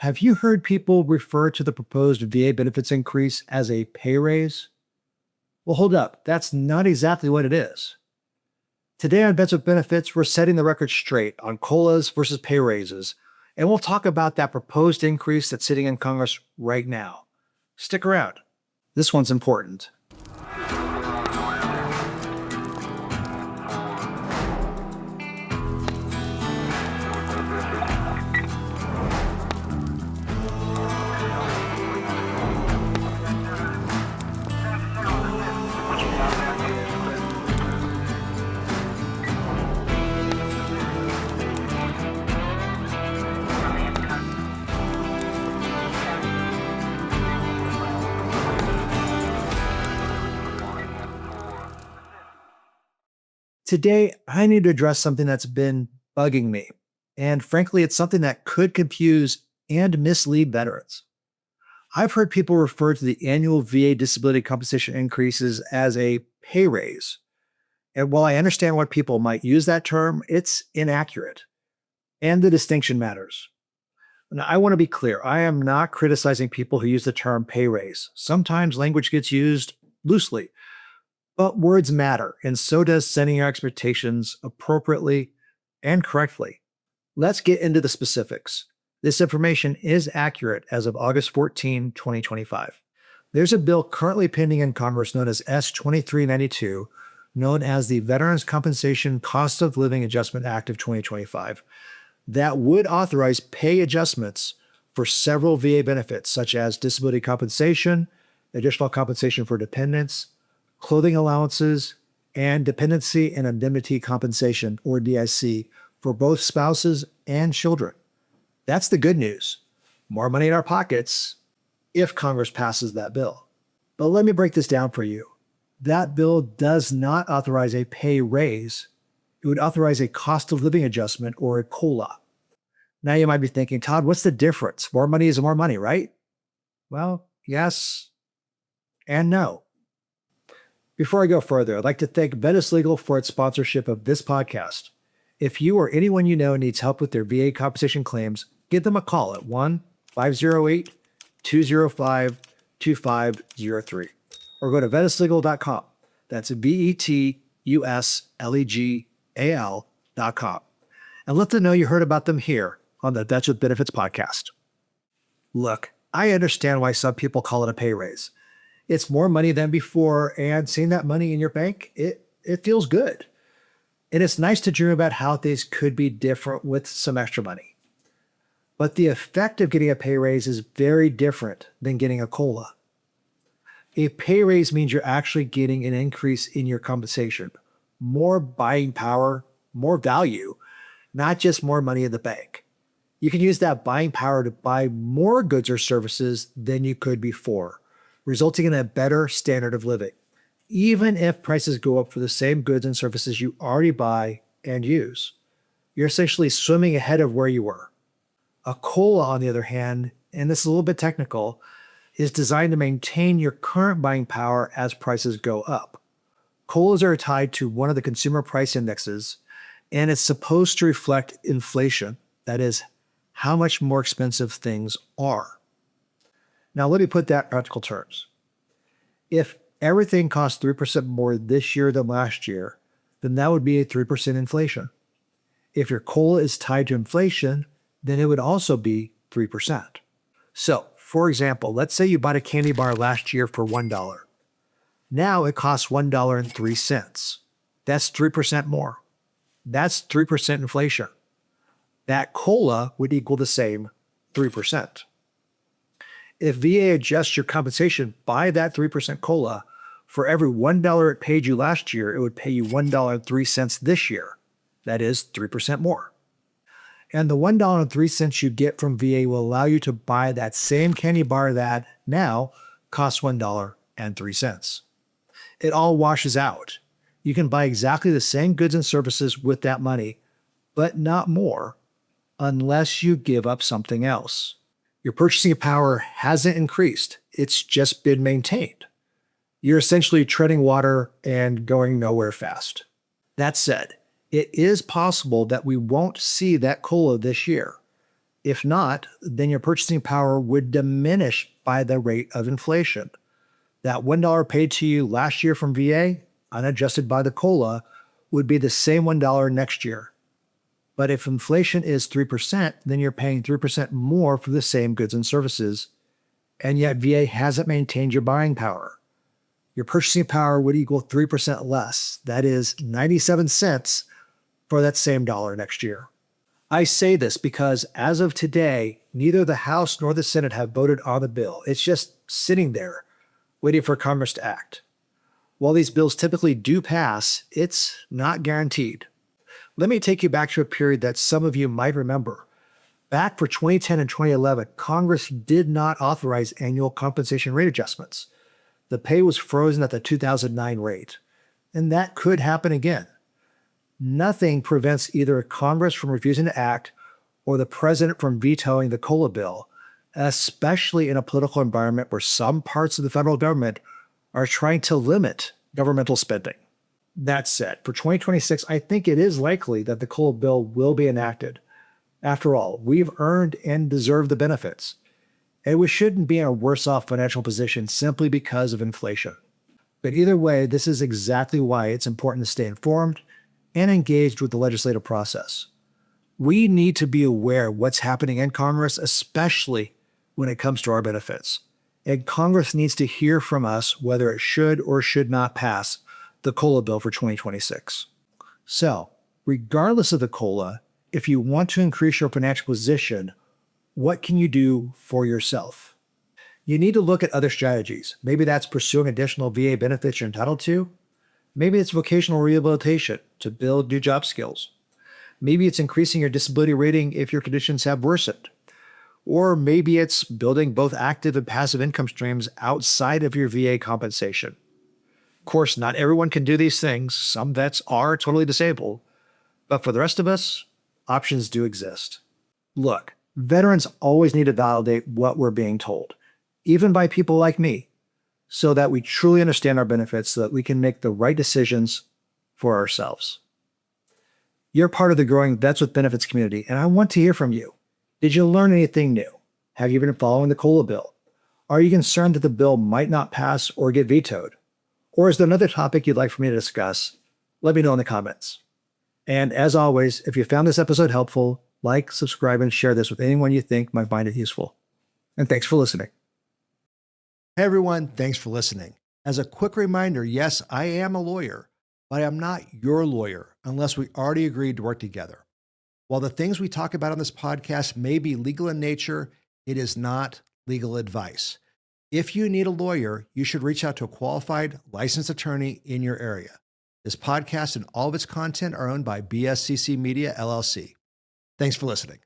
Have you heard people refer to the proposed VA benefits increase as a pay raise? Well, hold up. That's not exactly what it is. Today on Vets with Benefits, we're setting the record straight on COLAs versus pay raises, and we'll talk about that proposed increase that's sitting in Congress right now. Stick around. This one's important. Today, I need to address something that's been bugging me. And frankly, it's something that could confuse and mislead veterans. I've heard people refer to the annual VA disability compensation increases as a pay raise. And while I understand why people might use that term, it's inaccurate. And the distinction matters. Now, I want to be clear. I am not criticizing people who use the term pay raise. Sometimes language gets used loosely. But words matter, and so does setting your expectations appropriately and correctly. Let's get into the specifics. This information is accurate as of August 14, 2025. There's a bill currently pending in Congress known as S-2392, known as the Veterans Compensation Cost of Living Adjustment Act of 2025, that would authorize pay adjustments for several VA benefits, such as disability compensation, additional compensation for dependents, clothing allowances, and dependency and indemnity compensation, or DIC, for both spouses and children. That's the good news. More money in our pockets if Congress passes that bill. But let me break this down for you. That bill does not authorize a pay raise. It would authorize a cost of living adjustment, or a COLA. Now you might be thinking, Todd, what's the difference? More money is more money, right? Well, yes and no. Before I go further, I'd like to thank Venus Legal for its sponsorship of this podcast. If you or anyone you know needs help with their VA compensation claims, give them a call at 1-508-205-2503 or go to venuslegal.com. That's VETUSLEGAL.com. And let them know you heard about them here on the Vets with Benefits podcast. Look, I understand why some people call it a pay raise. It's more money than before, and seeing that money in your bank, it feels good. And it's nice to dream about how things could be different with some extra money. But the effect of getting a pay raise is very different than getting a COLA. A pay raise means you're actually getting an increase in your compensation, more buying power, more value, not just more money in the bank. You can use that buying power to buy more goods or services than you could before, resulting in a better standard of living, even if prices go up for the same goods and services you already buy and use. You're essentially swimming ahead of where you were. A COLA, on the other hand, and this is a little bit technical, is designed to maintain your current buying power as prices go up. COLAs are tied to one of the consumer price indexes, and it's supposed to reflect inflation, that is, how much more expensive things are. Now, let me put that in practical terms. If everything costs 3% more this year than last year, then that would be a 3% inflation. If your COLA is tied to inflation, then it would also be 3%. So, for example, let's say you bought a candy bar last year for $1. Now it costs $1.03. That's 3% more. That's 3% inflation. That COLA would equal the same 3%. If VA adjusts your compensation by that 3% COLA, for every $1 it paid you last year, it would pay you $1.03 this year. That is 3% more. And the $1.03 you get from VA will allow you to buy that same candy bar that now costs $1.03. It all washes out. You can buy exactly the same goods and services with that money, but not more, unless you give up something else. Your purchasing power hasn't increased. It's just been maintained. You're essentially treading water and going nowhere fast. That said, it is possible that we won't see that COLA this year. If not, then your purchasing power would diminish by the rate of inflation. That $1 paid to you last year from VA, unadjusted by the COLA, would be the same $1 next year. But if inflation is 3%, then you're paying 3% more for the same goods and services, and yet VA hasn't maintained your buying power. Your purchasing power would equal 3% less. That is 97 cents for that same dollar next year. I say this because as of today, neither the House nor the Senate have voted on the bill. It's just sitting there, waiting for Congress to act. While these bills typically do pass, it's not guaranteed. Let me take you back to a period that some of you might remember. Back for 2010 and 2011, Congress did not authorize annual compensation rate adjustments. The pay was frozen at the 2009 rate, and that could happen again. Nothing prevents either Congress from refusing to act or the president from vetoing the COLA bill, especially in a political environment where some parts of the federal government are trying to limit governmental spending. That said, for 2026, I think it is likely that the COLA bill will be enacted. After all, we've earned and deserved the benefits, and we shouldn't be in a worse off financial position simply because of inflation. But either way, this is exactly why it's important to stay informed and engaged with the legislative process. We need to be aware of what's happening in Congress, especially when it comes to our benefits. And Congress needs to hear from us whether it should or should not pass the COLA bill for 2026. So, regardless of the COLA, if you want to increase your financial position, what can you do for yourself? You need to look at other strategies. Maybe that's pursuing additional VA benefits you're entitled to. Maybe it's vocational rehabilitation to build new job skills. Maybe it's increasing your disability rating if your conditions have worsened. Or maybe it's building both active and passive income streams outside of your VA compensation. Of course, not everyone can do these things. Some vets are totally disabled. But for the rest of us, options do exist. Look, veterans always need to validate what we're being told, even by people like me, so that we truly understand our benefits so that we can make the right decisions for ourselves. You're part of the growing Vets with Benefits community, and I want to hear from you. Did you learn anything new? Have you been following the COLA bill? Are you concerned that the bill might not pass or get vetoed? Or is there another topic you'd like for me to discuss? Let me know in the comments. And as always, if you found this episode helpful, like, subscribe, and share this with anyone you think might find it useful. And thanks for listening. Hey everyone, thanks for listening. As a quick reminder, yes, I am a lawyer, but I am not your lawyer unless we already agreed to work together. While the things we talk about on this podcast may be legal in nature, it is not legal advice. If you need a lawyer, you should reach out to a qualified, licensed attorney in your area. This podcast and all of its content are owned by BSCC Media, LLC. Thanks for listening.